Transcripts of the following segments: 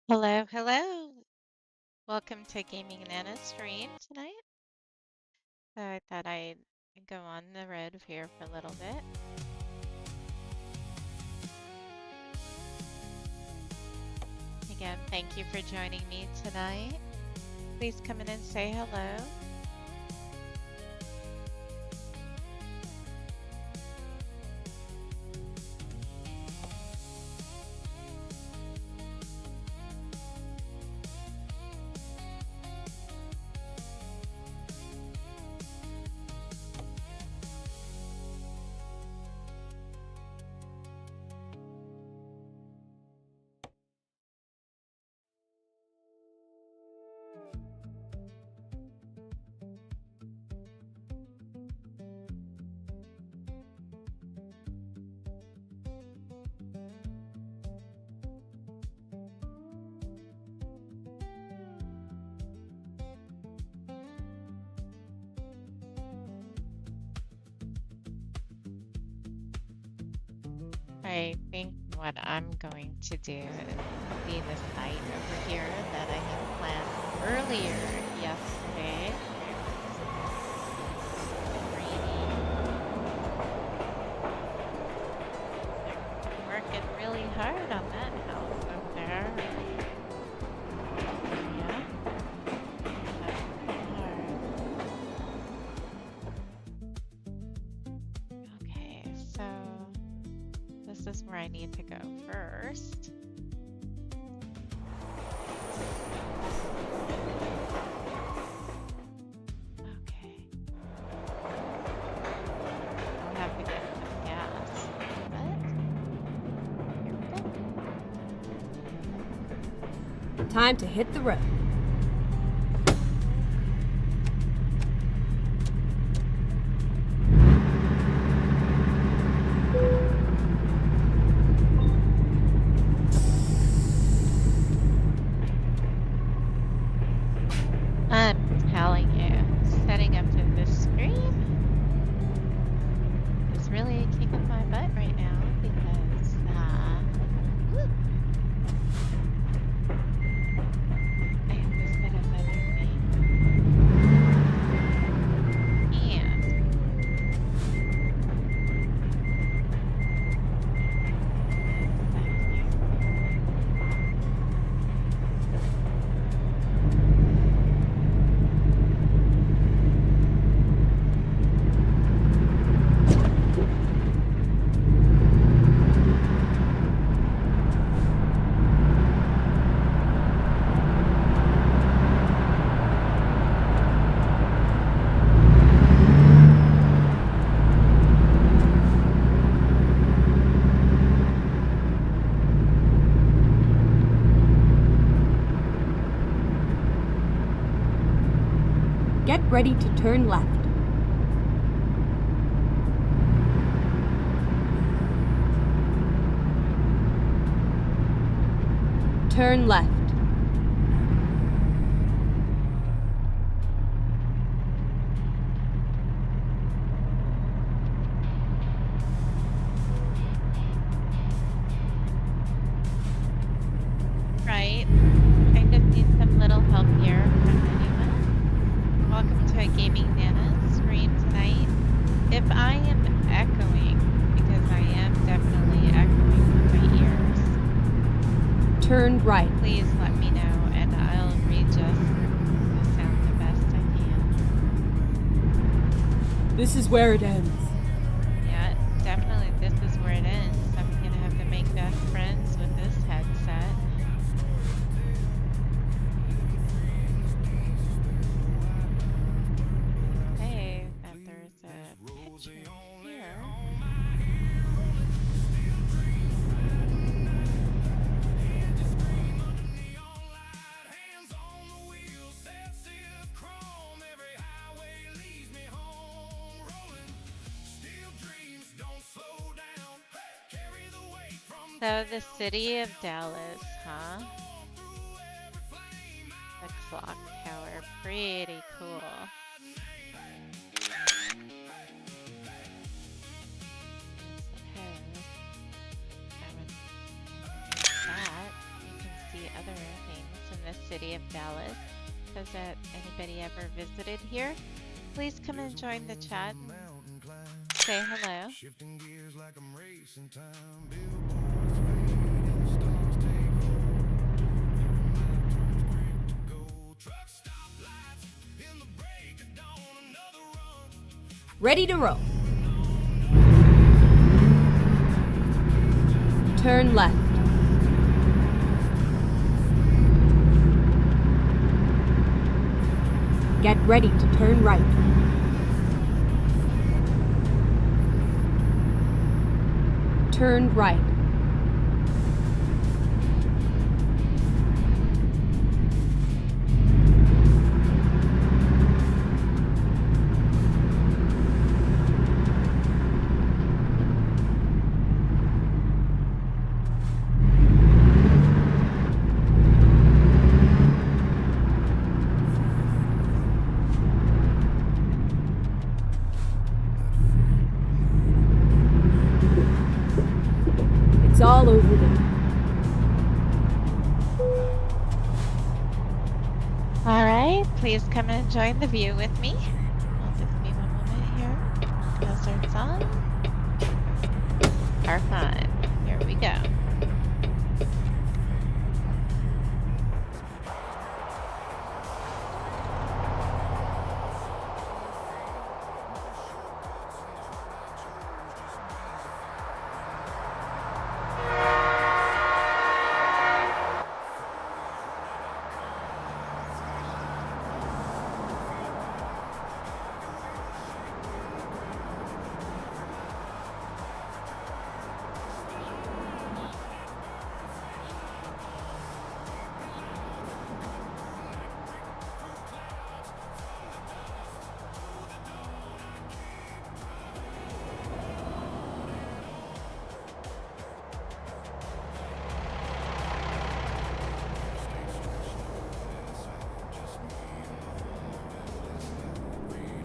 Hello, hello. Welcome to Gaming Nana stream tonight. So I thought I'd go on the road here for a little bit. Again, thank you for joining me tonight. Please come in and say hello. I think what I'm going to do is see the site over here that I had planned earlier yesterday. They're working really hard on that house over there. Yeah. That's pretty hard. Okay, so this is where I need to go first. Okay. I'll have to get some gas, but here we go. Time to hit the road. I'm telling you, setting up to this stream is really kicking my butt right now because, I have to set up everything. And Get ready to turn left. Turn left. right, I just need some little help here from anyone. Welcome to a Gaming Nana stream tonight. If I am echoing, because I am definitely echoing with my ears, Turn right. please let me know and I'll readjust the sound the best I can. This is where it ends. Yeah, definitely this is where it ends. I'm gonna have to make best friends with this headset. Hey, that there's a picture here. So the city of Dallas, huh? The clock tower, pretty cool. Suppose I would that. You can see other things in the city of Dallas. Has anybody ever visited here? Please come and join the chat and say hello. Shifting gears like I'm racing time. Billboards fade and the stars take hold. Go truck stop lights in the break of dawn. Another run. Ready to roll. Turn left. Get ready to turn right. Turn right. It's all over there. All right, please come and join the view with me. I'll just be one moment here. Hazards on. Are fun. Here we go.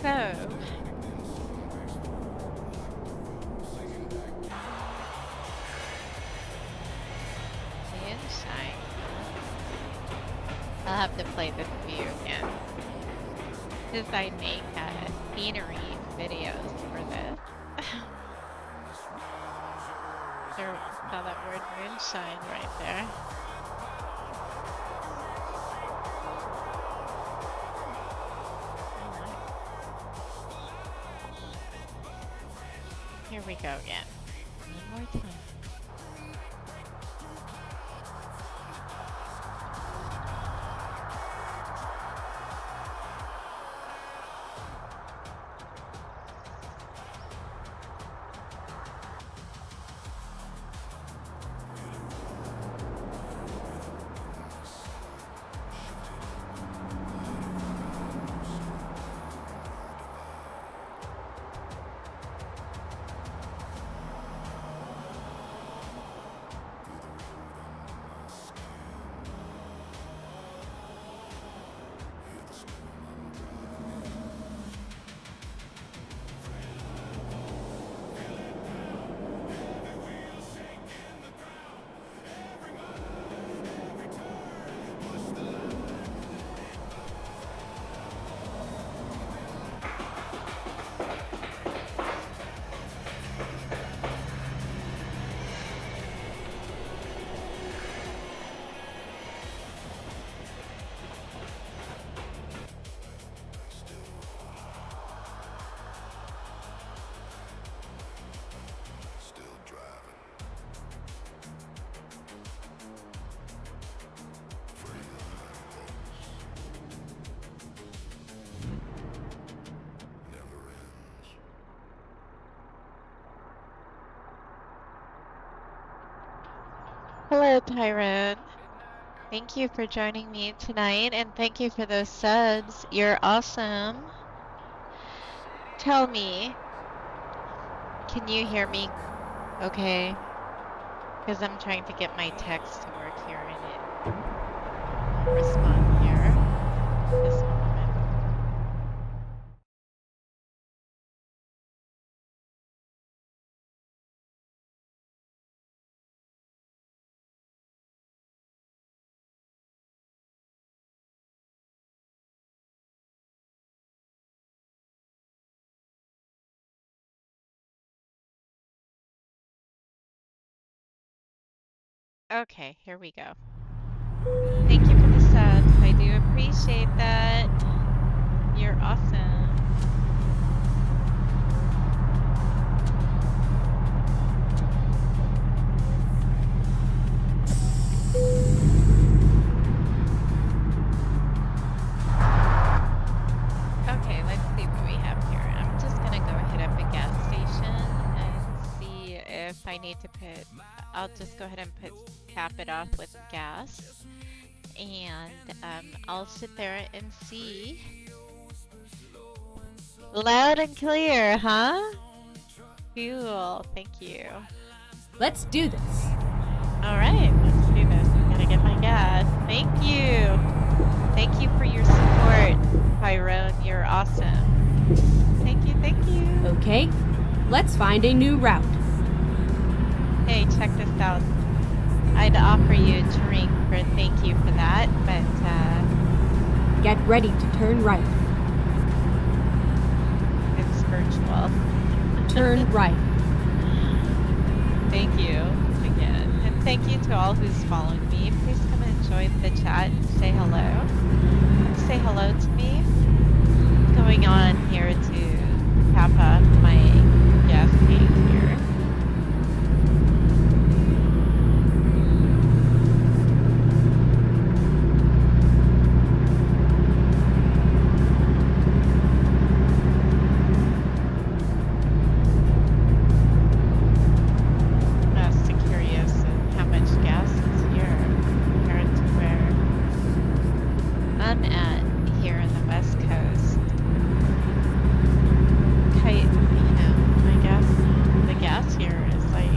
So, moonshine. I'll have to play this view again. Because I make scenery videos for this. There, saw that word moonshine right there. Here we go again. One more time. Still driving. Afraid of never ends. Hello, Tyrone. Thank you for joining me tonight, and thank you for those subs. You're awesome. Tell me, can you hear me okay? Because I'm trying to get my text to work here and it won't respond here. Just one moment. Okay, here we go. Thank you for the subs. I do appreciate that. You're awesome. Okay, let's see what we have here. I'm just gonna go hit up a gas station and see if I need to put, I'll just go ahead and tap it off with gas. And I'll sit there and see. Loud and clear, huh? Cool, thank you. Let's do this. All right, let's do this. I gotta get my gas. Thank you. Thank you for your support, Tyrone. You're awesome. Thank you, thank you. Okay, let's find a new route. Hey, check this out. I'd offer you a drink for thank you for that, but Get ready to turn right. it's virtual. Turn right. Thank you again. And thank you to all who's following me. Please come and join the chat and say hello. Say hello to me. Going on here to tap up my gas tank here. Just curious how much gas is here compared to where I'm at here in the West Coast. The gas here is like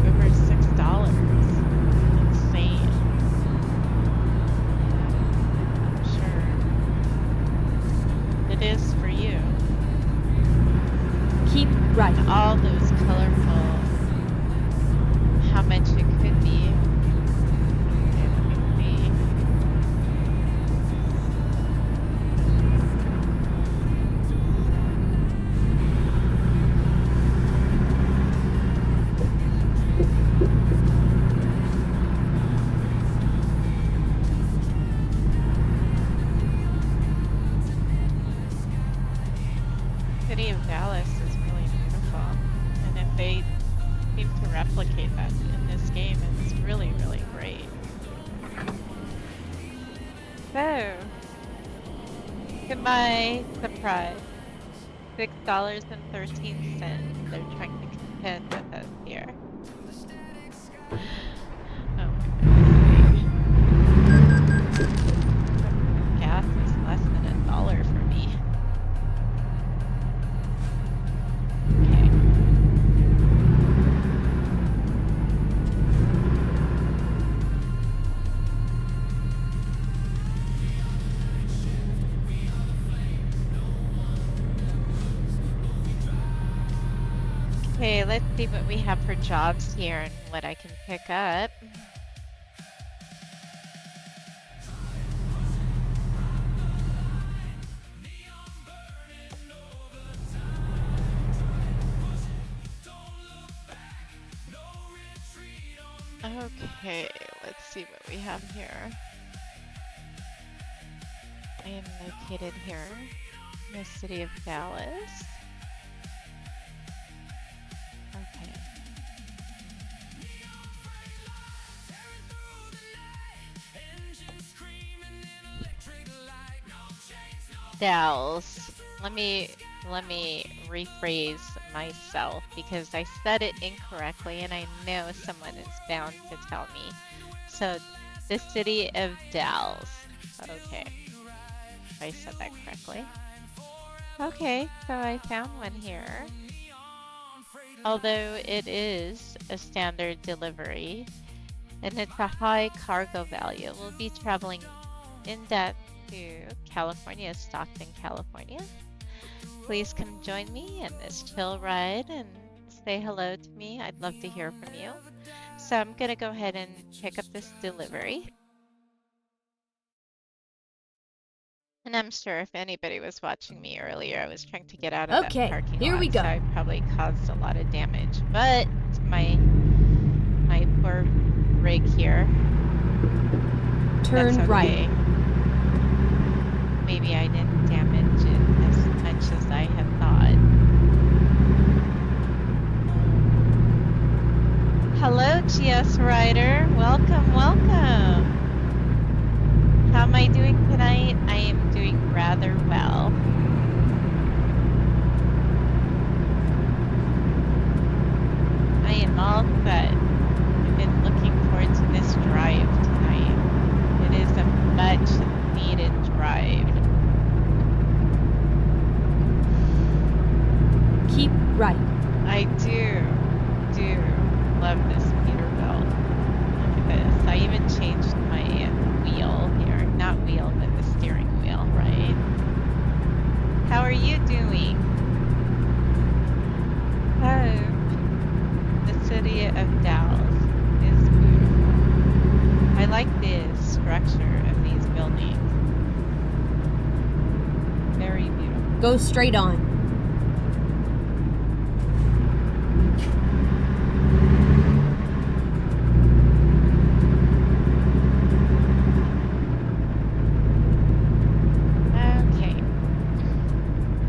over $6. Insane. I'm sure it is for you. Keep right. All those colorful, how much it could be. Okay, let me see. City of Dallas is really beautiful, and if they seem to replicate that in this game, it's really, really great. So, to my surprise, $6.13. They're trying to contend with us here. Oh my goodness. Gas is less than $1 for me. Okay. Okay, let's see what we have for jobs here and what I can pick up. Okay, let's see what we have here. I am located here in the city of Dallas. Okay. Dallas. Let me rephrase myself because I said it incorrectly and I know someone is bound to tell me. So, the city of Dallas. Okay. I said that correctly. Okay, so I found one here. Although it is a standard delivery and it's a high cargo value, we'll be traveling in depth to California, Stockton, California. Please come join me in this chill ride and say hello to me. I'd love to hear from you. So I'm gonna go ahead and pick up this delivery. And I'm sure if anybody was watching me earlier, I was trying to get out of Okay, that parking here lot, we go. so I probably caused a lot of damage. But my poor rig here. Turn That's right. okay. Maybe I didn't damage it as much as I had thought. Hello, GS Rider. Welcome, welcome. How am I doing tonight? I am doing rather well. I am all set. I've been looking forward to this drive tonight. It is a much needed drive. Keep right. I do love this Peterbilt. Look at this. I even changed my wheel here. Not wheel, but the steering wheel, right? How are you doing? Oh, the city of Dallas is beautiful. I like the structure of these buildings. Very beautiful. Go straight on. Okay.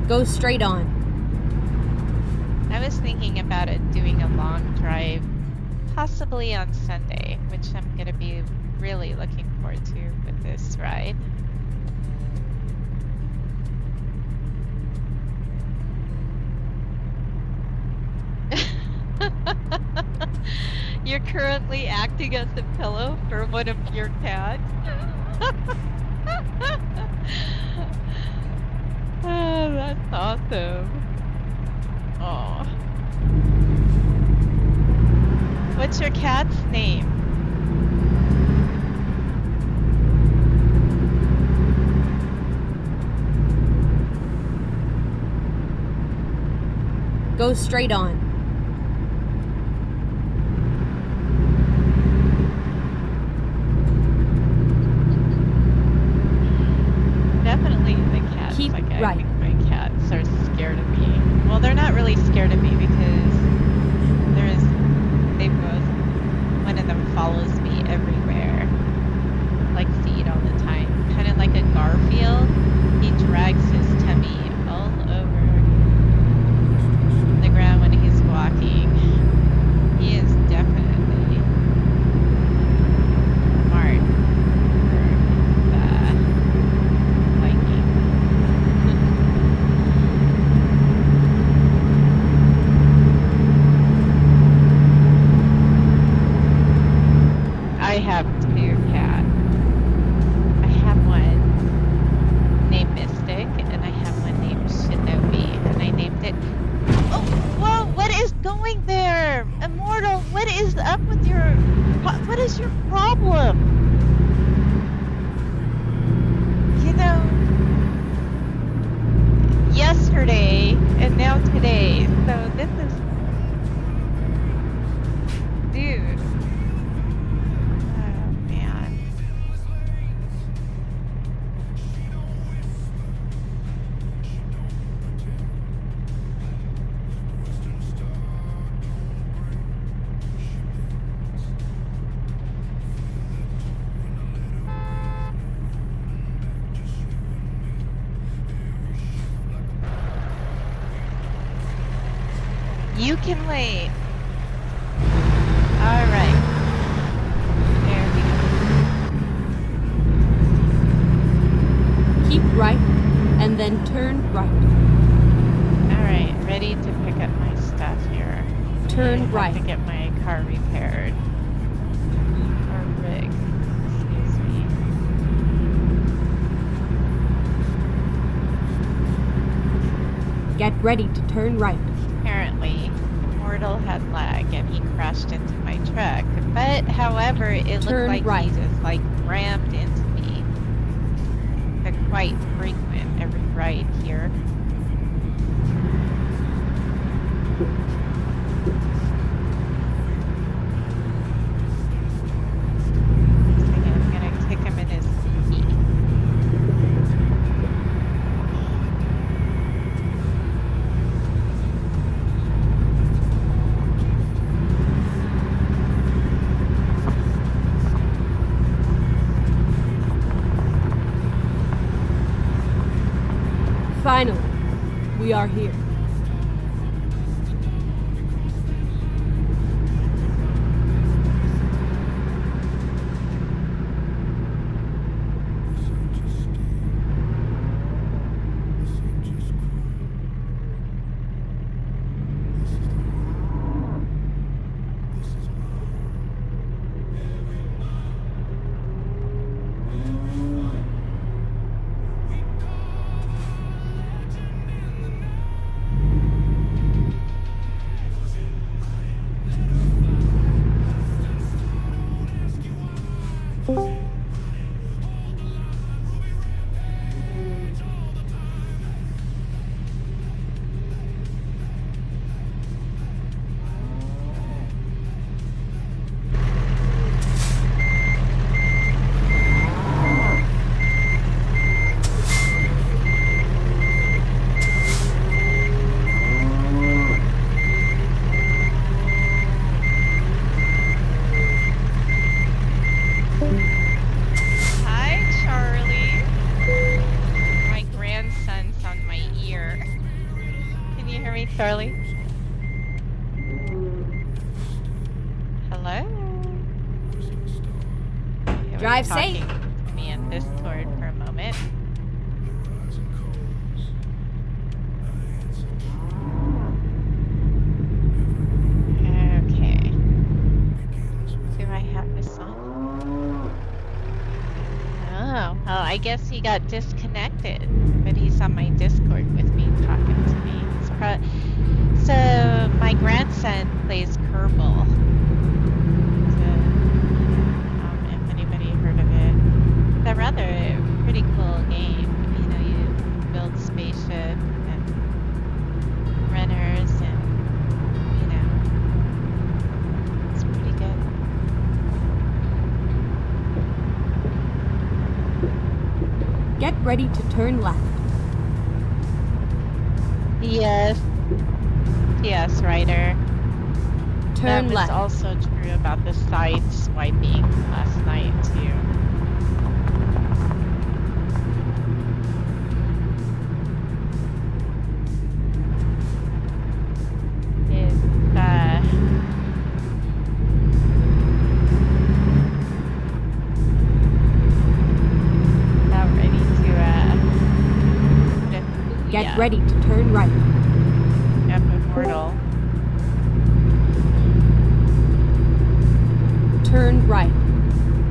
Go straight on. I was thinking about it doing a long drive, possibly on Sunday, which I'm going to be really looking forward to with this ride. You're currently acting as a pillow for one of your cats. Oh, that's awesome. Oh. What's your cat's name? Go straight on. Definitely the cats. Keep like I right. think my cats are scared of me. Well, they're not really scared of me because they both, one of them follows me everywhere. Likes to eat all the time. Kind of like a Garfield. He drags his tummy all over the ground when he's walking. He is definitely smart for liking. I have two cats. I have one named Mystic, and I have one named Shinobi, and I named it. Oh, whoa! What is going there, Immortal? What is up with your? What is your problem? You know, yesterday and now today. So this is, dude. Oh man. You can wait. All right. There we go. Keep right, and then turn right. All right, ready to pick up my stuff here. Turn I have right. to get my car repaired. Or rigged. Excuse me. Get ready to turn right. Apparently, Immortal had lag and he crashed into my truck. But, however, it looked Turn like right. he just like rammed into me. They're quite frequent every ride here. I'm gonna kick him in his feet. Finally, we are here. Hi, Charlie. My grandson's on my ear. Can you hear me, Charlie? Hello? He was Drive safe. talking to me in Discord for a moment. Okay. Do I have this on? Oh, well, I guess he got disconnected, but he's on my Discord with me, talking to me. So my grandson plays Kerbal. If anybody heard of it, it's a rather pretty cool game. You know, you build spaceship and runners, and you know, it's pretty good. Get ready to turn left. Yes. Yes, Ryder. Turn That was left. also true about the side swiping last night, too. It's, not ready to, Get ready to turn right. Yep, Immortal. Turn right.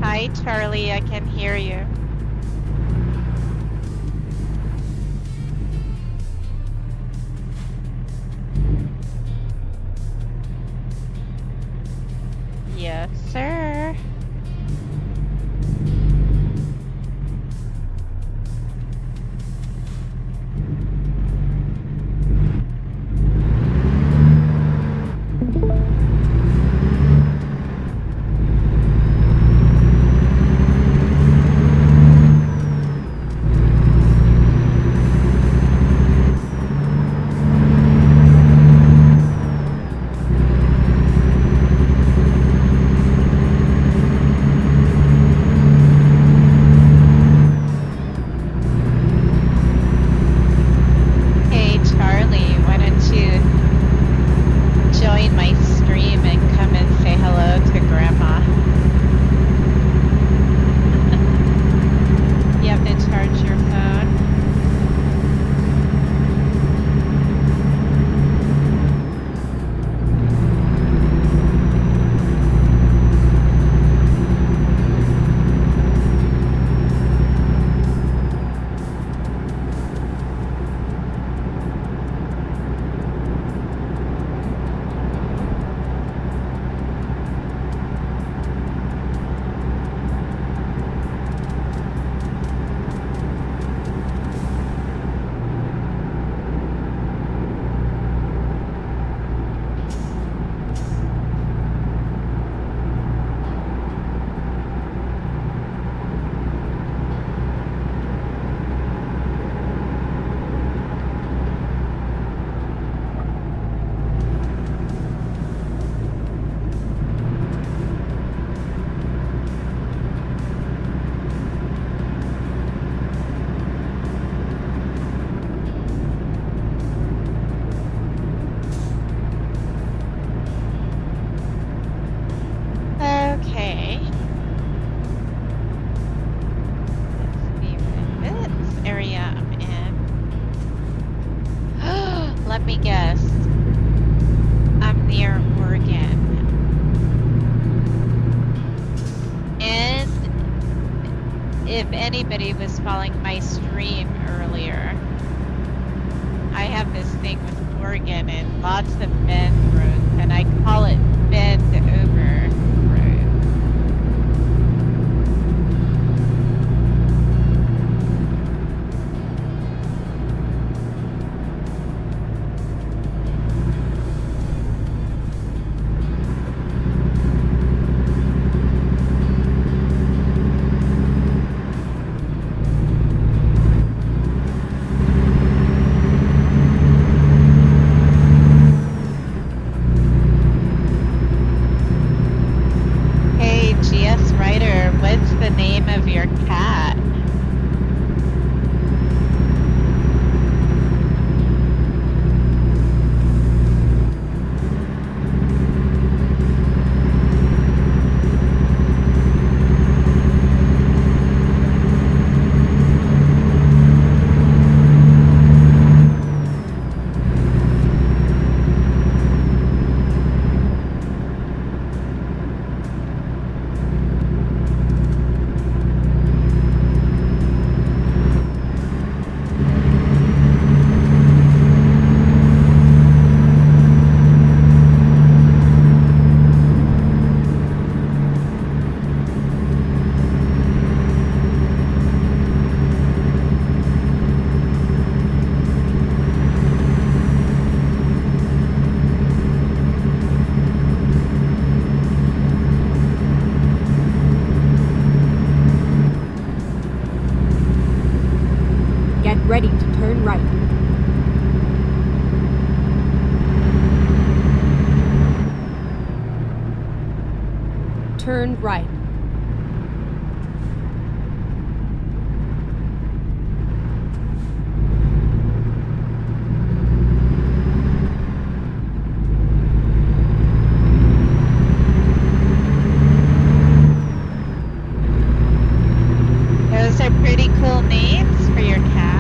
Hi, Charlie, I can hear you. Yes, sir. let me guess. I'm near Oregon. And if anybody was following my stream earlier, I have this thing with Oregon and lots of bend roads, and I call it bend over road. Hey, GS Writer, what's the name of your cat? Get ready to turn right. Turn right. Those are pretty cool names for your cat.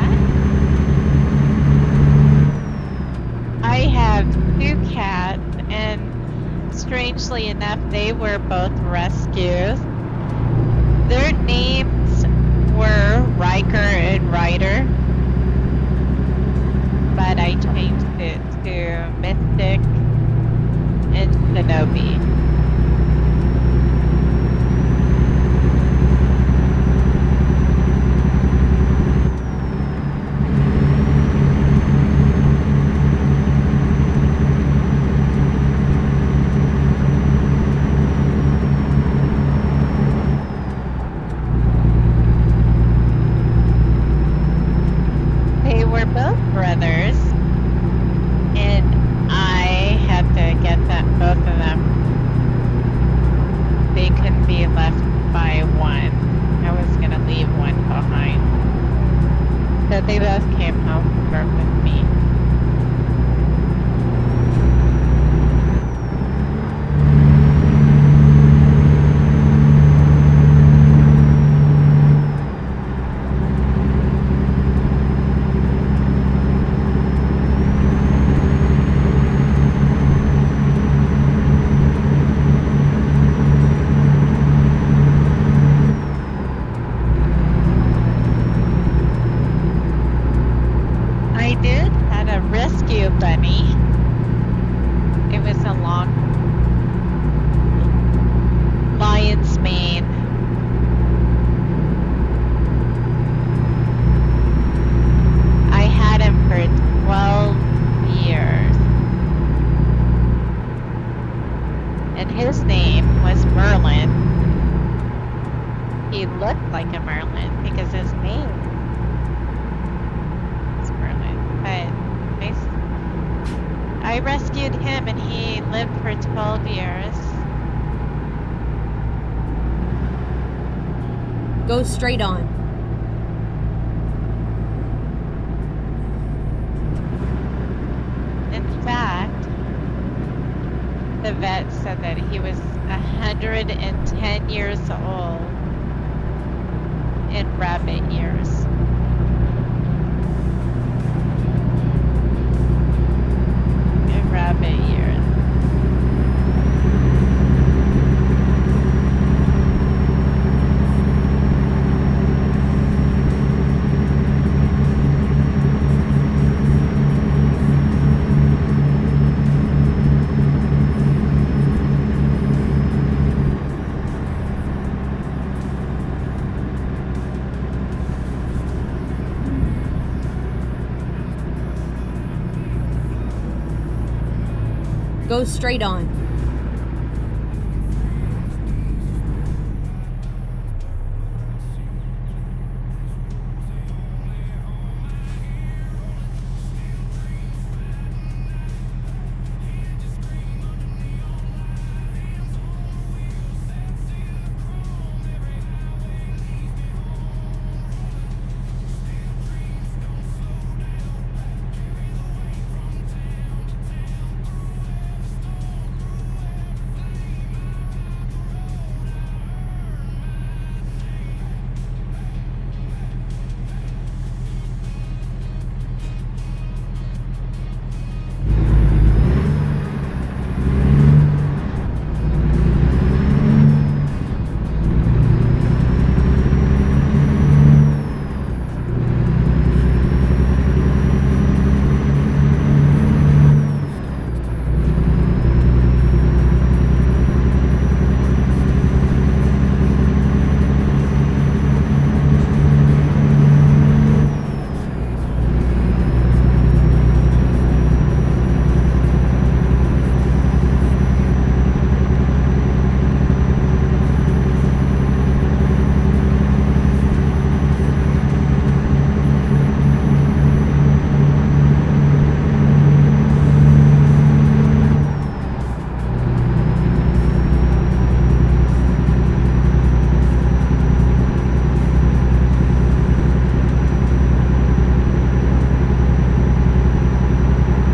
I have 2 cats, and strangely enough, they were both rescues. Their names were Riker and Ryder, but I changed it to Mystic and Shinobi. They were both brothers, and I had to get them, both of them. They couldn't be left by one. I was gonna leave one behind. So they both came home to work with me. I did had a rescue bunny. It was a long lion's mane. I had him for 12 years. And his name was Merlin. He looked like a Merlin because his name was Merlin. But I rescued him and he lived for 12 years. Go straight on. In fact, the vet said that he was 110 years old in rabbit years. Go straight on.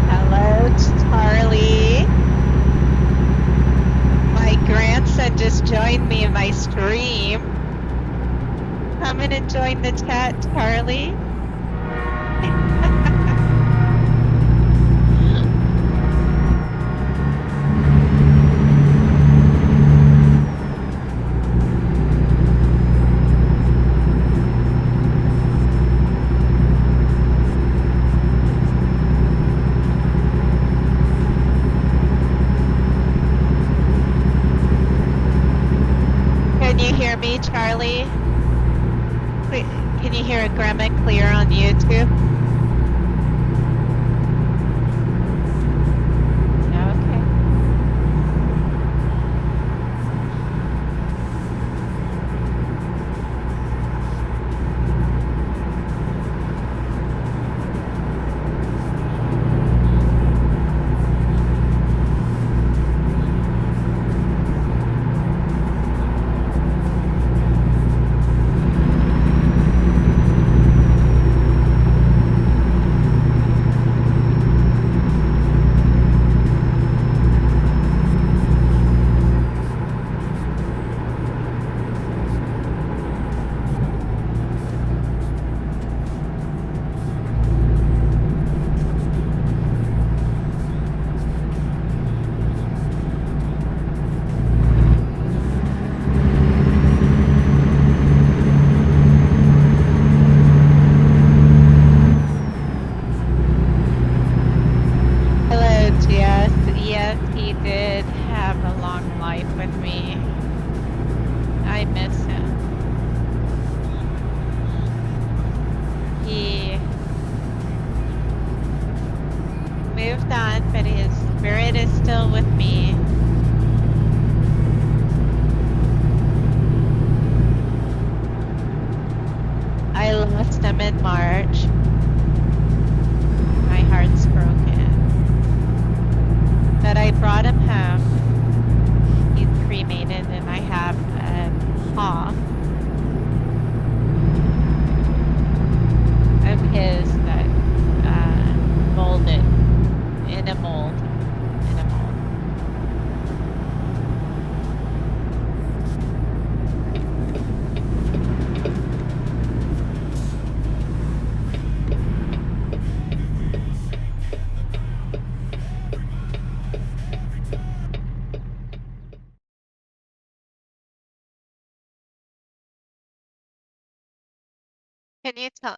Hello, Charlie. My grandson just joined me in my stream. Come in and join the chat, Charlie. Can you hear me, Charlie? Can you hear Grandma clear on YouTube? Okay. Hello, Jess. Yes, he did have a long life with me. I miss him. He moved on, but his spirit is still with me. I lost him in March. My heart's broken. But I brought him home. He's cremated, and I have a paw of his that molded in a mold. In a mold. Can you tell?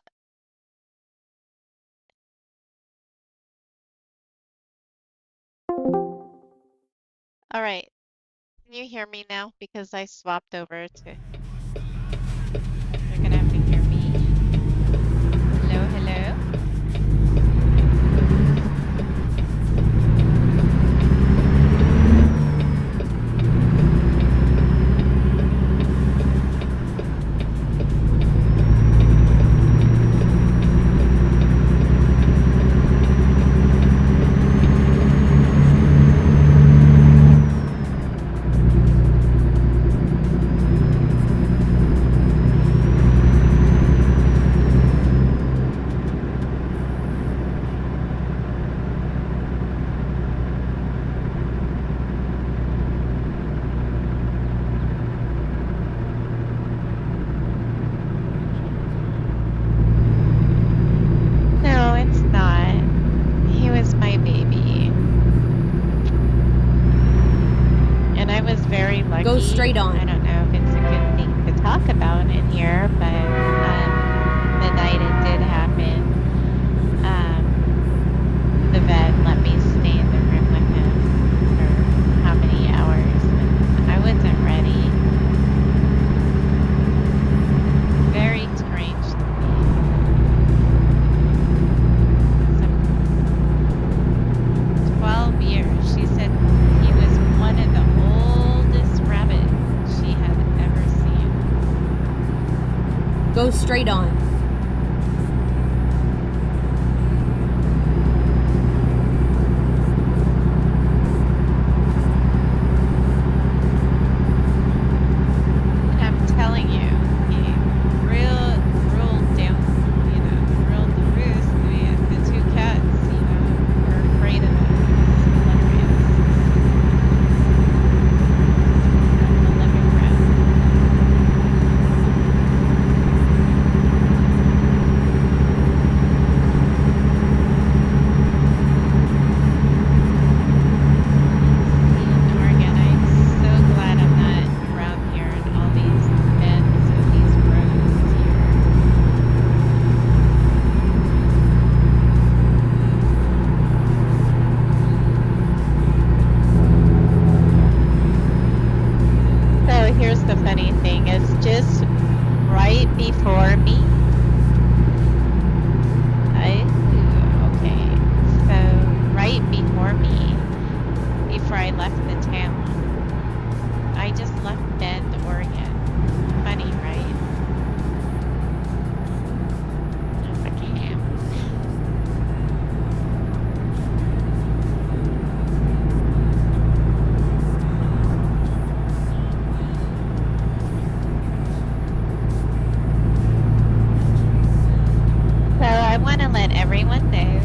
All right. Can you hear me now? Because I swapped over to. You're gonna have to hear me. Hello, hello. Go straight on. I don't know if it's a good thing to talk about in here, but the night it did happen, the vet let me stay in the room with him for how many hours, and I wasn't ready. Very strange to me. Some 12 years. She said he was one of the oldest rabbits she had ever seen. Go straight on. And I'm telling you, he ruled down, ruled the roost. The two cats, were afraid of it. It's hilarious. The living room. In Oregon, I'm so glad I'm not around here and all these bends and these roads here. So here's the funny thing, it's just right before me. Okay. So right before me, before I left the town, I just left Bend, Oregon. Funny, right? Okay. So I want to let everyone know,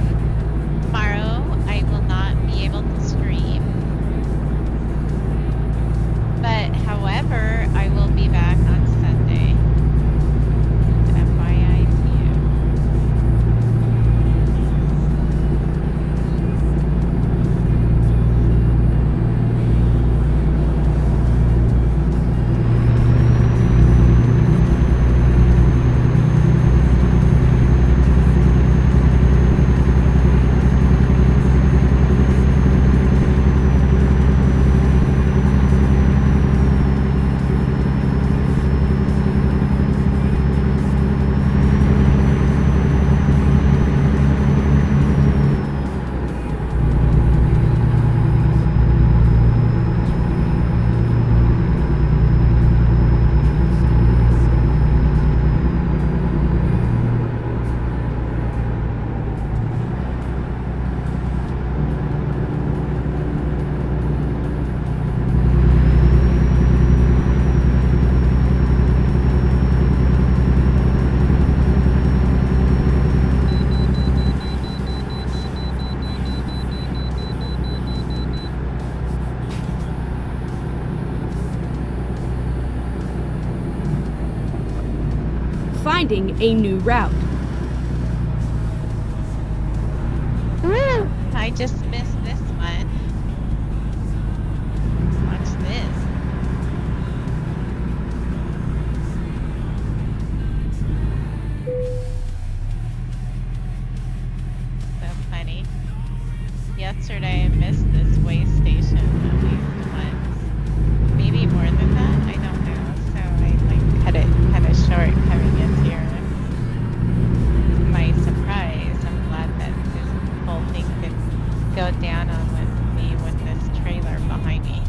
tomorrow I will not be able to stream. But however, I will be back on Sunday. FYI to you. Finding a new route. Woo! I just missed this one. Watch this. So funny. Yesterday I missed this way station at least once. Maybe more than that, I don't know. So I cut it short coming in here. To my surprise, I'm glad that this whole thing could go down on with me with this trailer behind me.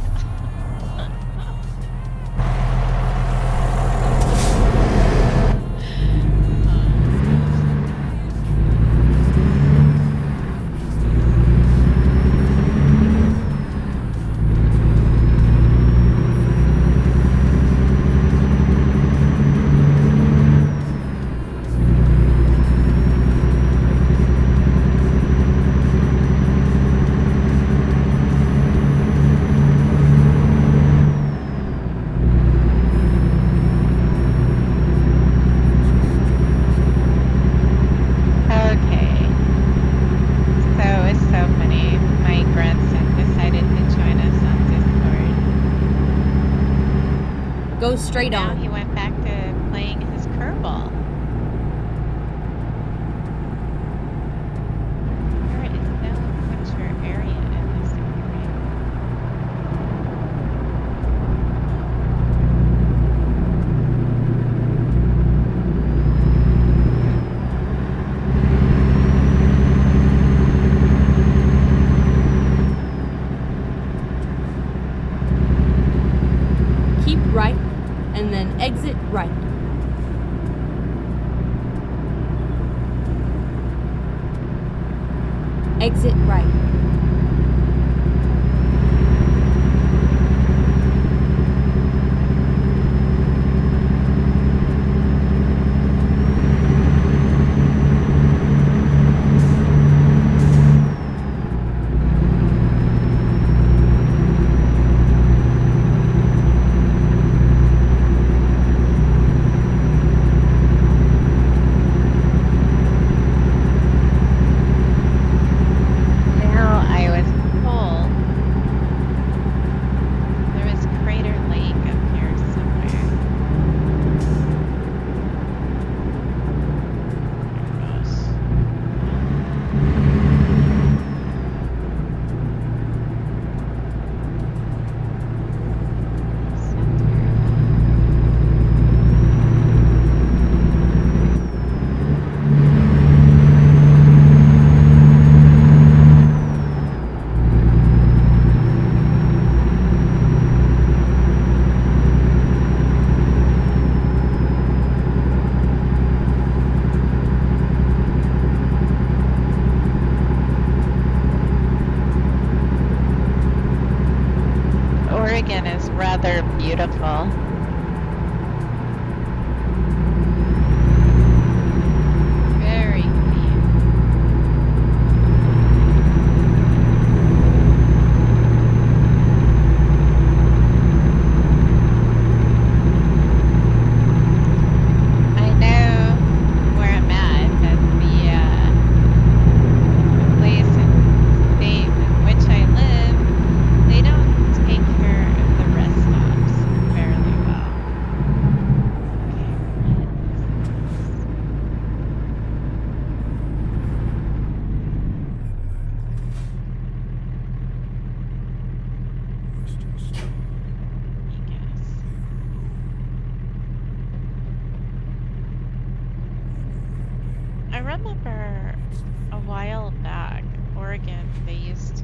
straight Now on. he went back to playing his curveball. There is no picture area in this area. Keep right, and then exit right. Exit right. Now I was told there was Crater Lake up here somewhere. Oh gosh. Oregon is rather beautiful. Very clean. I know where I'm at. That's the place and state in which I live. They don't take care of the rest stops fairly well. Okay, what is this? I guess. I remember a while back, Oregon, they used to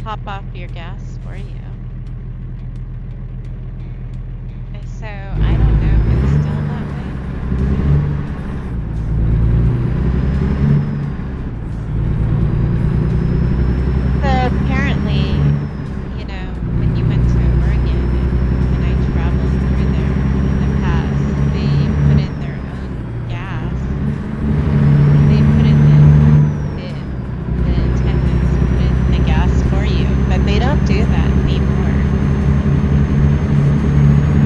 top off your gas for you. And so I don't know if it's still that way. So apparently, you know, when you went to Oregon and I traveled through there in the past, they put in their own gas. They put in the attendants put in the gas for you, but they don't do that anymore.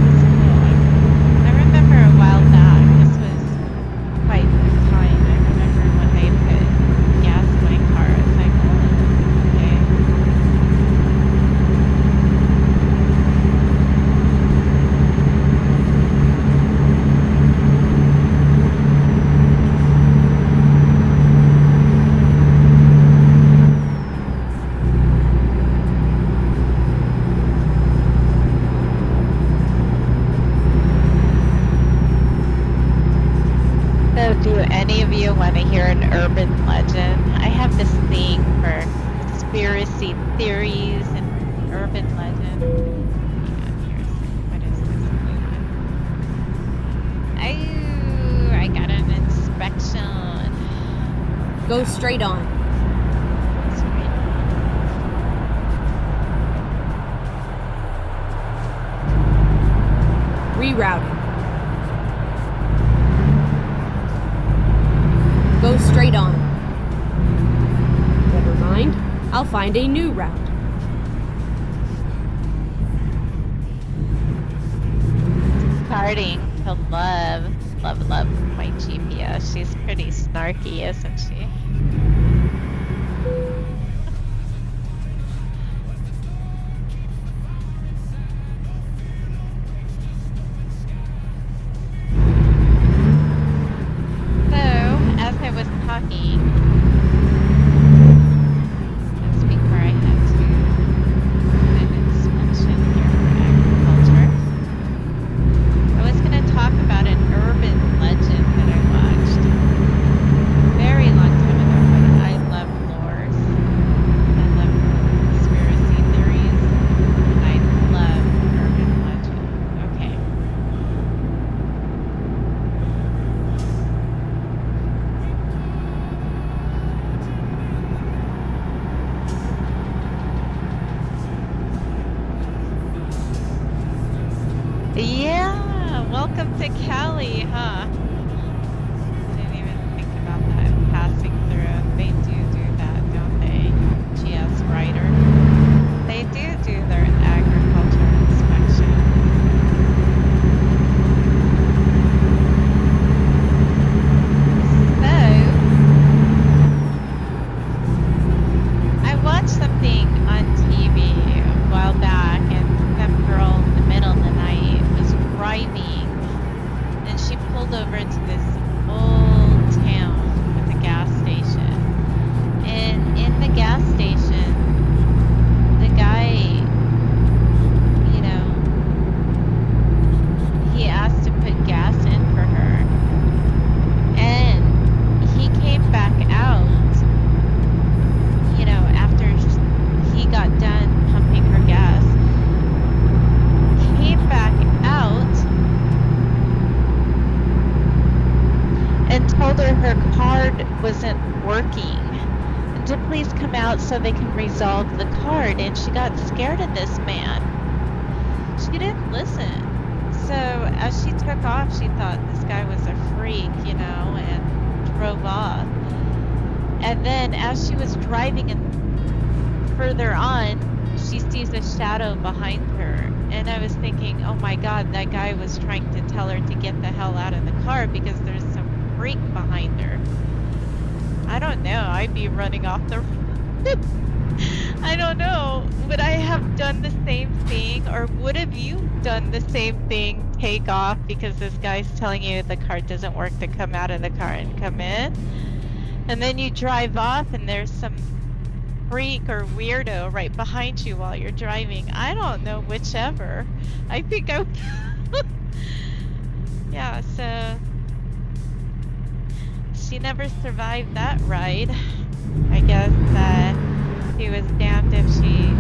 It's cool. I remember a while back, this was quite some time. I remember when they put gas in my car. I was like, oh, okay. So do any of you want to hear an urban legend? I have this thing for conspiracy theories and urban legends. Hang on, what is this blue one? Oh, I got an inspection. Go straight on. Straight. Rerouting. Go straight on. Never mind. I'll find a new route. Starting to love my GPS. She's pretty snarky, isn't she? Really, huh? I didn't even think about that passing through. They do that, don't they? GS Rider. They do their agriculture inspection. So, I watched something on TV a while back, and some girl in the middle of the night was driving, and she pulled over to this old town with a gas station. And in the gas station, the guy, you know, he asked to put gas in for her. And he came back out, you know, after he got done pumping her gas. He came back out and told her her card wasn't working and to please come out so they can resolve the card. And she got scared of this man. She didn't listen. So as she took off, she thought this guy was a freak, you know, and drove off. And then as she was driving and further on, she sees a shadow behind her. And I was thinking, oh my God, that guy was trying to tell her to get the hell out of the car because there's some freak behind her. I don't know. I'd be running off the road. I don't know. Would I have done the same thing, or would have you done the same thing? Take off because this guy's telling you the car doesn't work to come out of the car and come in, and then you drive off and there's some freak or weirdo right behind you while you're driving. I don't know, whichever. I think I yeah, so she never survived that ride. I guess she was damned if she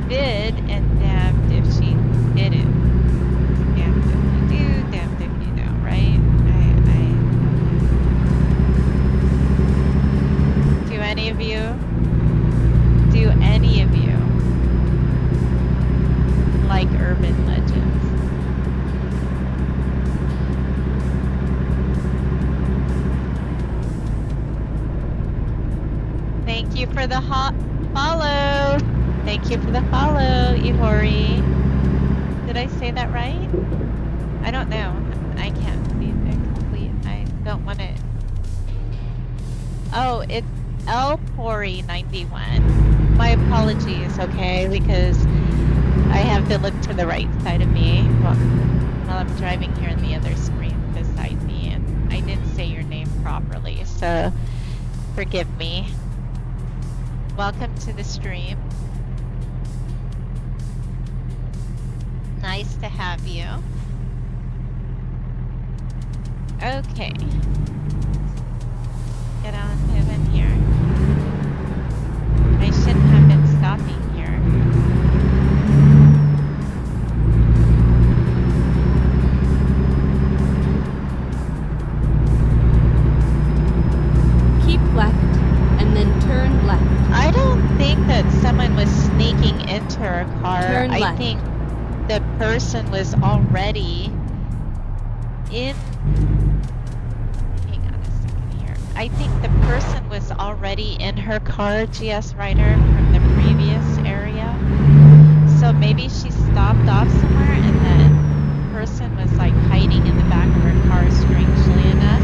did and damned if she didn't. Damned if you do, damned if you don't, right? Do any of you like urban legends? Thank you for the follow. Thank you for the follow, Ihori. Did I say that right? I don't know. I can't be complete. I don't want it. Oh, it's Elpori91. My apologies, okay? Because I have to look to the right side of me while I'm driving here on the other screen beside me, and I didn't say your name properly, so forgive me. Welcome to the stream. Nice to have you. Okay. Get on moving here. I shouldn't have been stopping here. Keep left and then turn left. I don't think that someone was sneaking into her car. Turn I left. think the person was already in. Hang on a second here. I think the person was already in her car, GS Rider, from the previous area. So maybe she stopped off somewhere and the person was like hiding in the back of her car, strangely enough.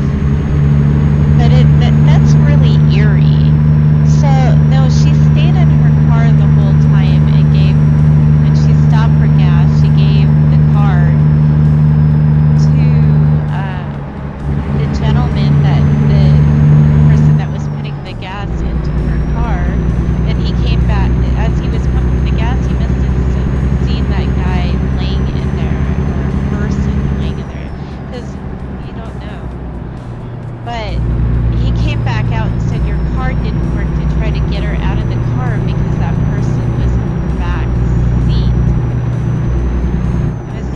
But that's really eerie. So, no, she stayed in her car the whole time and when she stopped for gas, she gave the card to the gentleman the person that was putting the gas into her car. And he came back, as he was pumping the gas, he must have seen that guy laying in there, or a person laying in there, because you don't know. But he came back out and said your car didn't work, to try to get her out of the car because that person was in the back seat. It was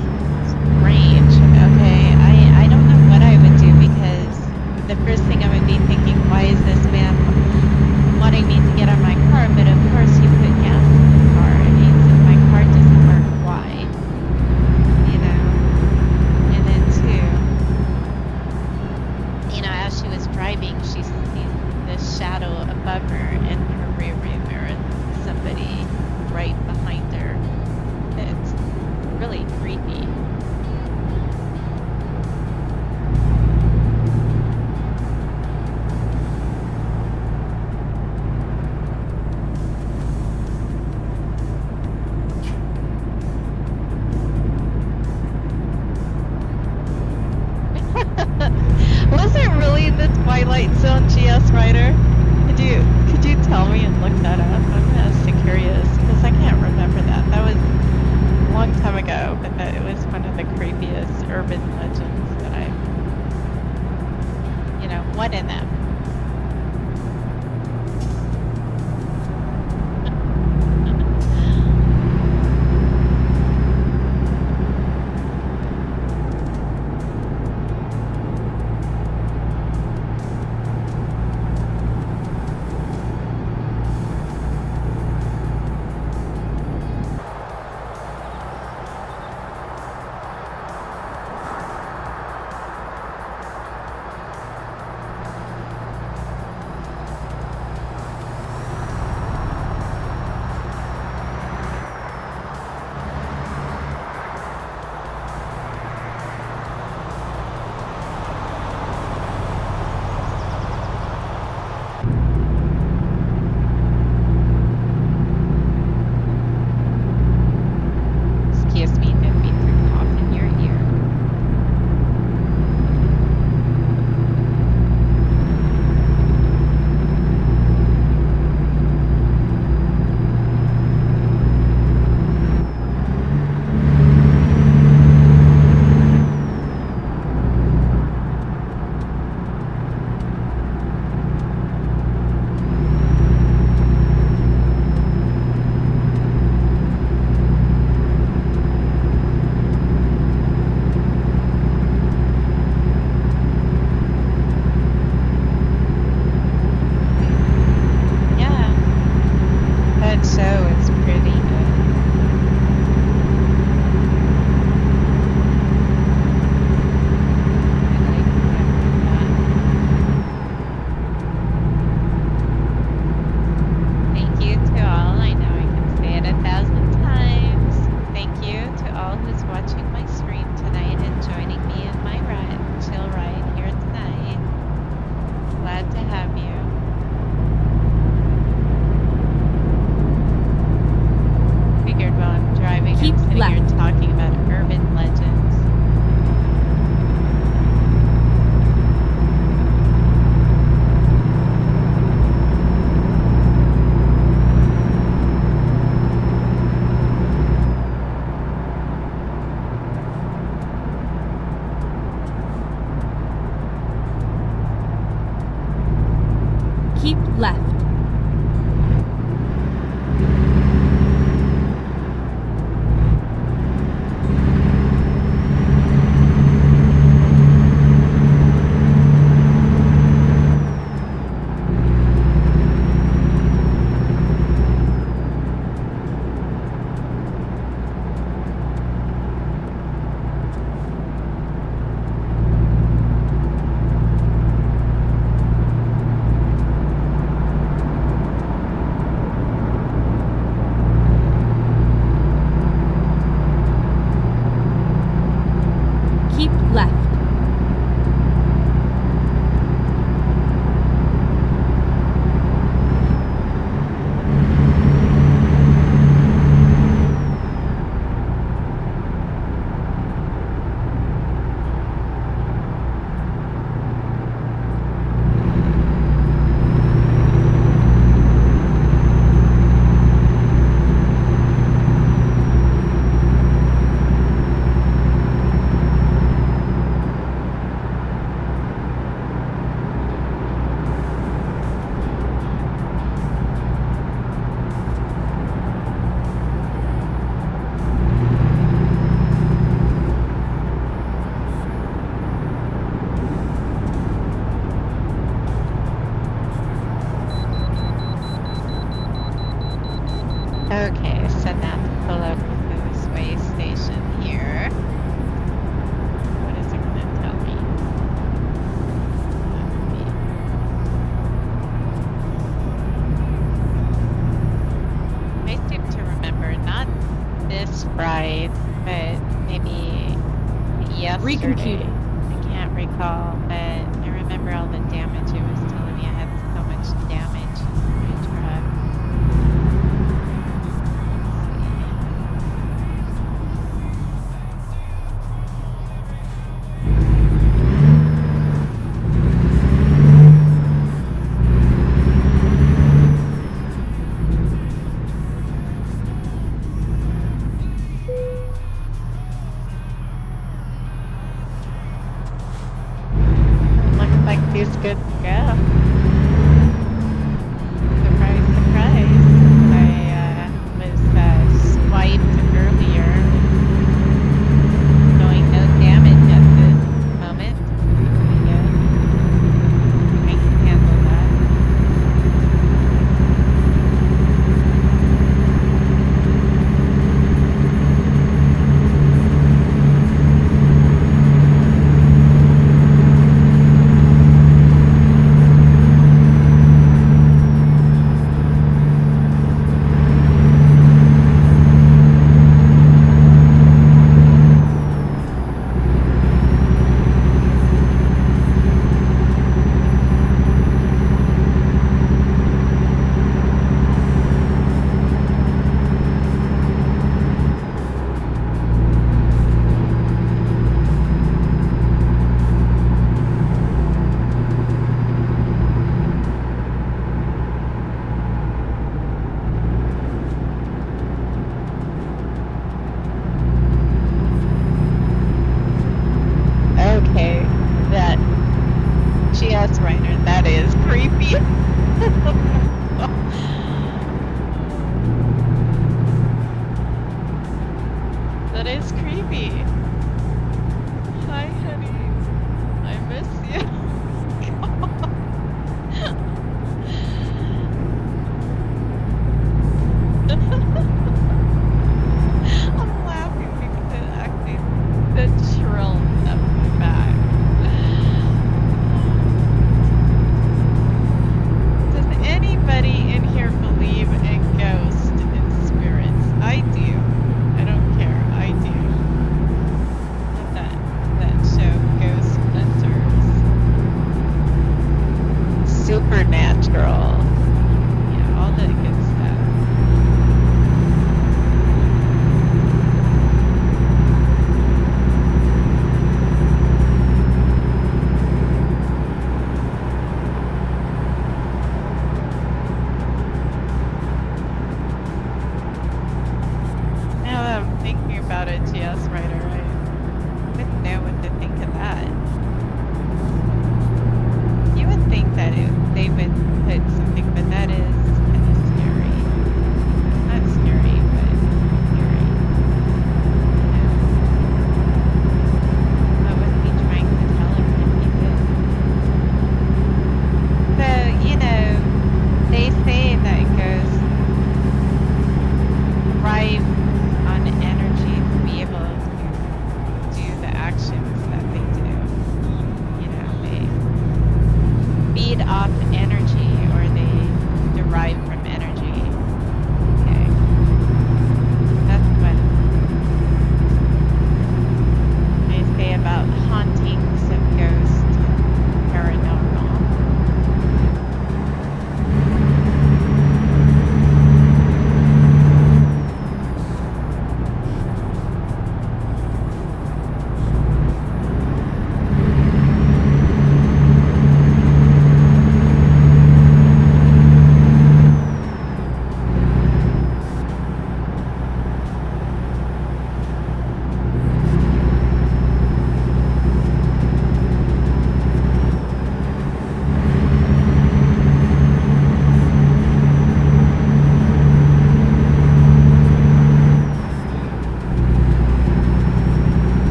strange. Okay, I don't know what I would do, because the first thing I would be thinking, why is this man wanting me to get out of my car? But of course he put gas in the car and he said my car doesn't work. Why? You know? And then too, driving, she sees this shadow above her in her rear view mirror and somebody right behind her. It's really creepy. Was it really the Twilight Zone GS Rider? Could you tell me and look that up? I'm just curious because I can't remember that. That was a long time ago, but that it was one of the creepiest urban legends that I, one in them. yesterday. Recomputing. I can't recall, but I remember all the damage it was telling me. I had so much damage in my truck. Looks like he's good to go. Surprise, surprise. I was swiped earlier, showing no damage at this moment. Pretty good. I can handle that. Okay, that GS Rainer, that is creepy. That is creepy. Hi, honey. I miss you. I'm laughing because it actually the trill up my back. Does anybody in here believe in ghosts and spirits? I do. I don't care. I do. Love that show, Ghost Hunters. Supernatural. Yeah, all the good stuff. Now that I'm thinking about it, GS Writer, I wouldn't know what to think of that. You would think that they would put something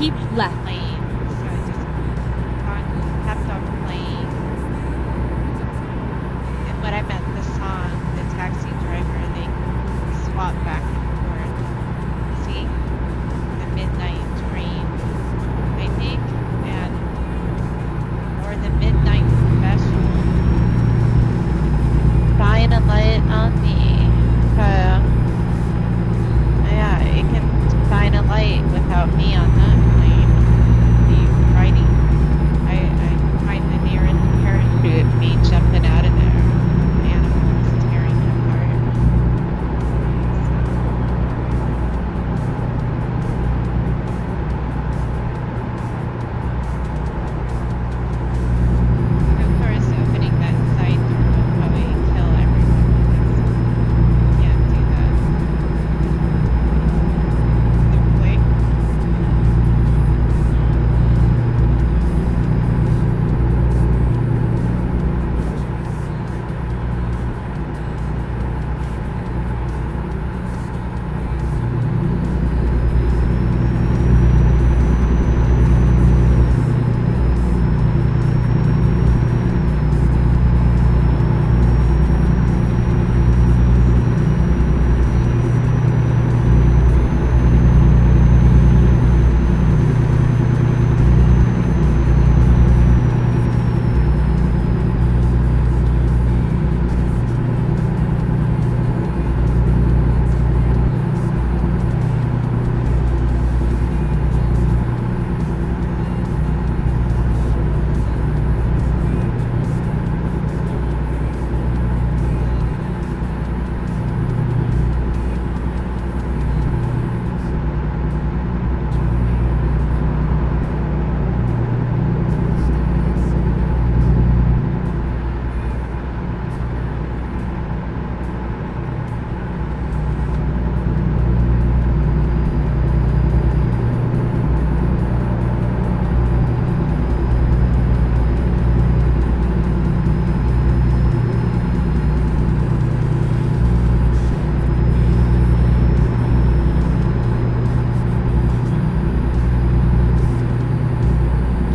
Keep left. playing, so I just kept on playing. And when I met the song, the taxi driver, they swap back and forth. See, the midnight train, I think, and or the midnight special. Shine a light on me. Yeah, it can shine a light without me on that plane. The riding, I find the nearest parachute, me jumping out of there. Animals tearing it apart. Of course, opening that side door will probably kill everyone. Can't do that. Hopefully.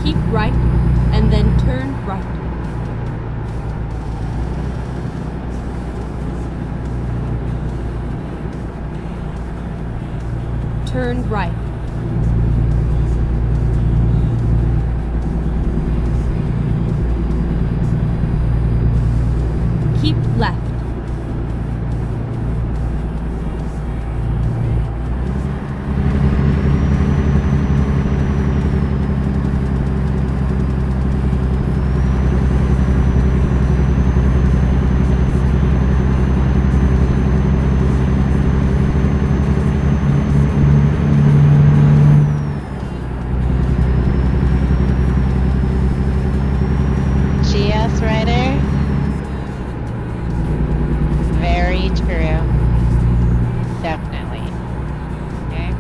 Keep right, and then turn right. Turn right. Keep left. GS Rider? Very true. Definitely. Okay.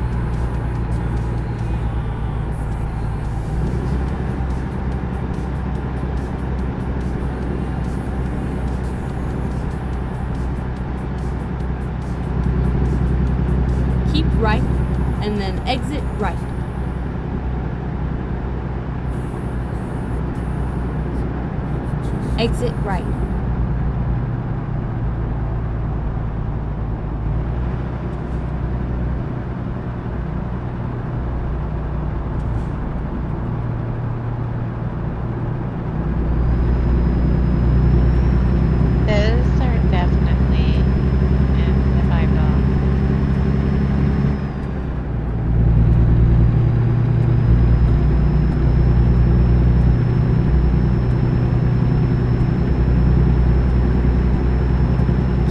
Keep right, and then exit right. Exit right. Those are definitely in the Bible.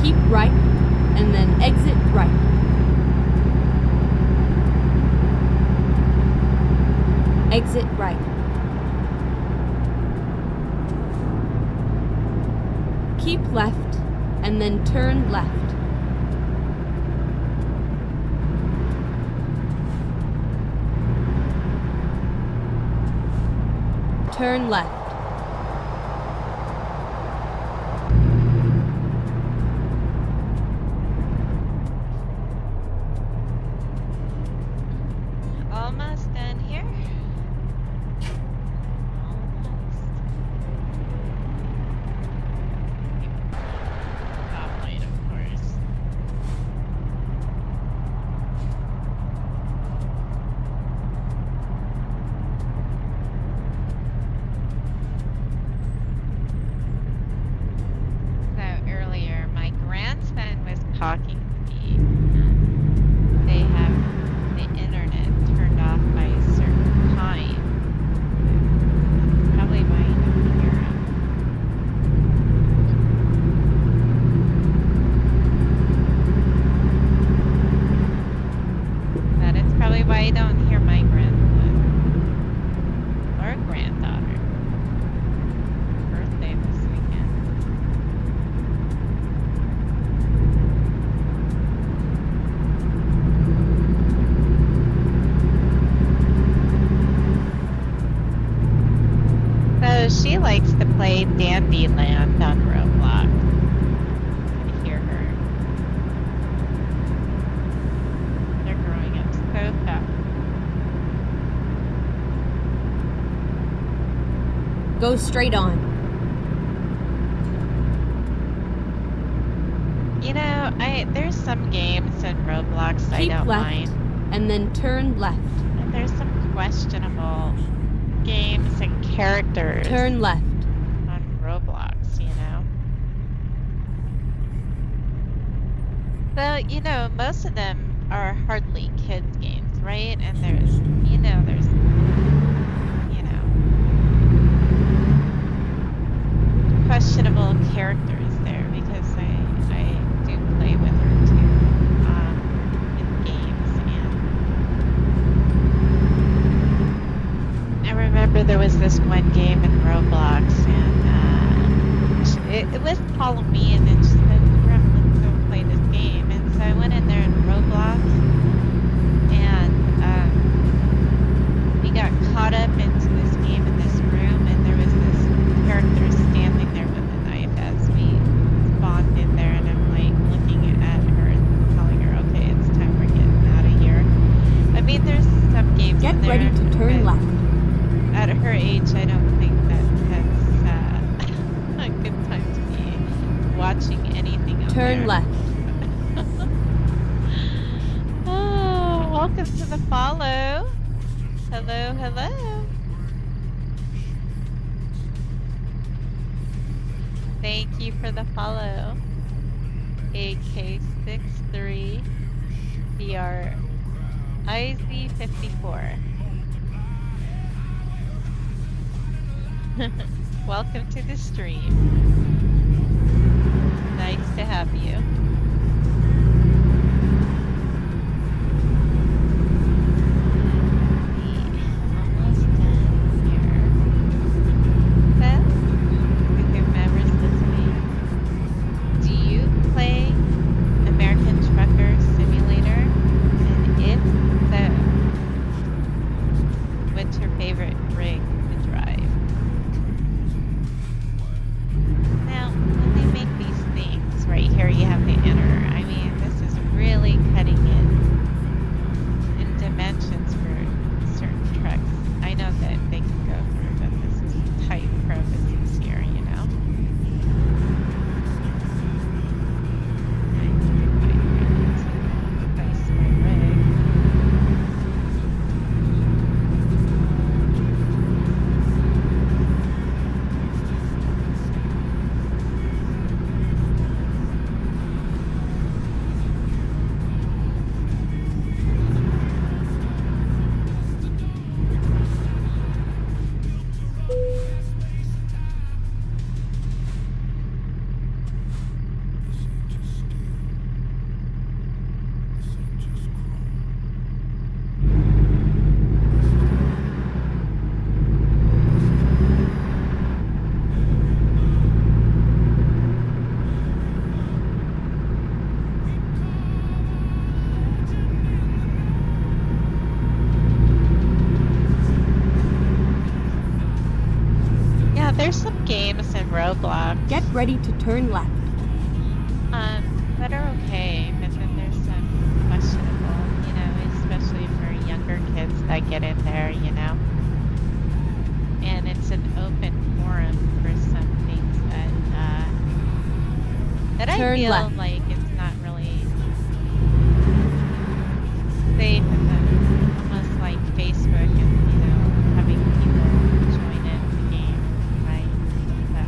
Keep right, and then exit right. Exit right. Keep left, and then turn left. Turn left. Almost done here. night, and they have the internet turned off by a certain time. That's probably why you don't hear them. That is probably why you don't hear my grandson or granddaughter. Birthday this weekend. So she likes to play Dandyland on Roblox. I hear her. They're growing up so fast. Go straight on. You know, there's some games in Roblox I Keep don't left, mind. and then turn left. And there's some questionable games and characters Turn left. on Roblox, you know. So, you know, most of them are hardly kids games, right? And there's, you know, questionable characters there because I do play with her too in games, and I remember there was this one game in Roblox, and it was Halloween, and she said, "Grandma, let's go play this game." And so I went in there in Roblox, and we got caught up into this game in this room, and there was this character standing there with a knife as we spawned in there, and I'm like looking at her and telling her, "Okay, it's time we're getting out of here." I mean, there's some games Get in there, ready to turn but left. at her age, I don't think that's a good time to be watching anything on Turn there. left. Oh, welcome to the follow. Hello, hello. Thank you for the follow. AK63 BR IZ54. Welcome to the stream. Nice to have you. Almost done here. So, to whomever's listening, do you play American Trucker Simulator? And if so, what's your favorite rig to drive? Now, when they make these things, right here you have the inner. I mean, this is really cutting it in dimensions for certain trucks. I know that they can go through, but this is tight crevices here, you know? I might really spice my rig. Yeah, there's some games in Roblox Get ready to turn left. that are okay, but then there's some questionable, you know, especially for younger kids that get in there, you know. And it's an open forum for some things that I Turn feel left. like it's not really safe, and then almost like Facebook and, you know, having people join in the game, right? So,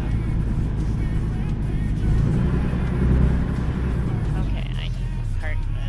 okay, I need to park the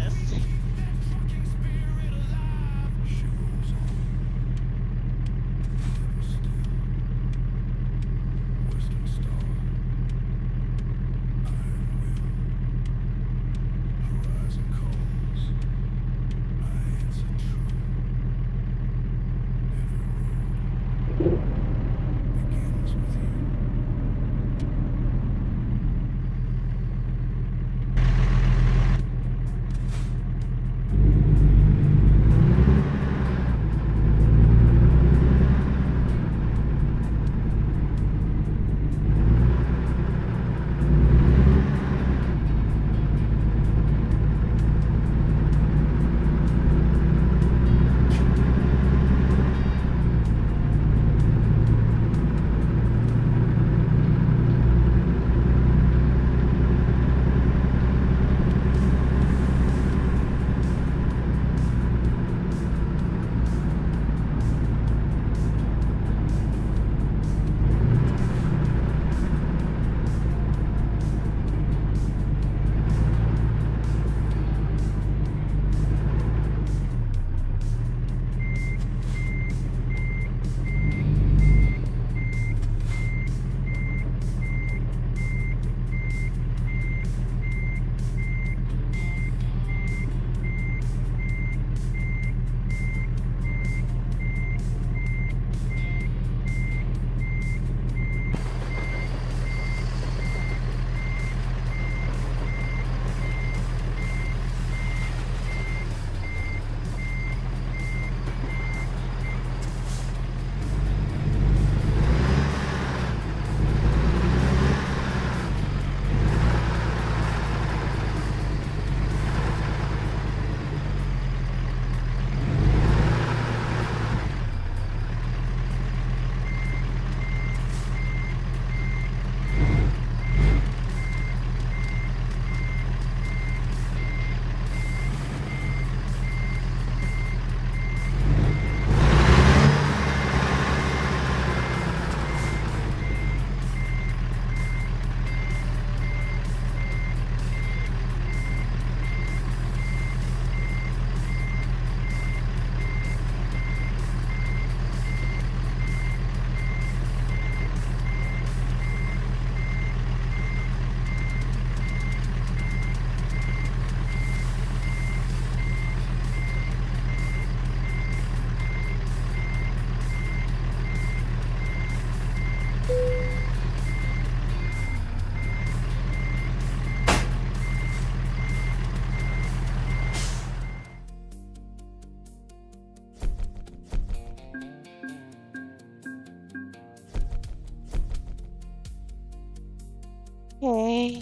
Okay.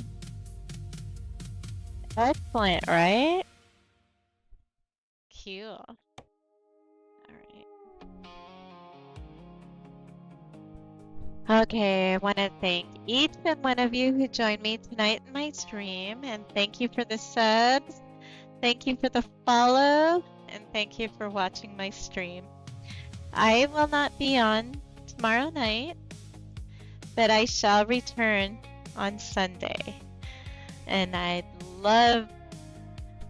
Excellent, right? Cool. All right. Okay, I want to thank each and one of you who joined me tonight in my stream, and thank you for the subs, thank you for the follow, and thank you for watching my stream. I will not be on tomorrow night, but I shall return on Sunday, and I'd love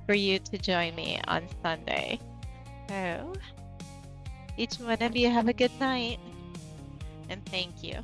for you to join me on Sunday. So, each one of you have a good night, and thank you.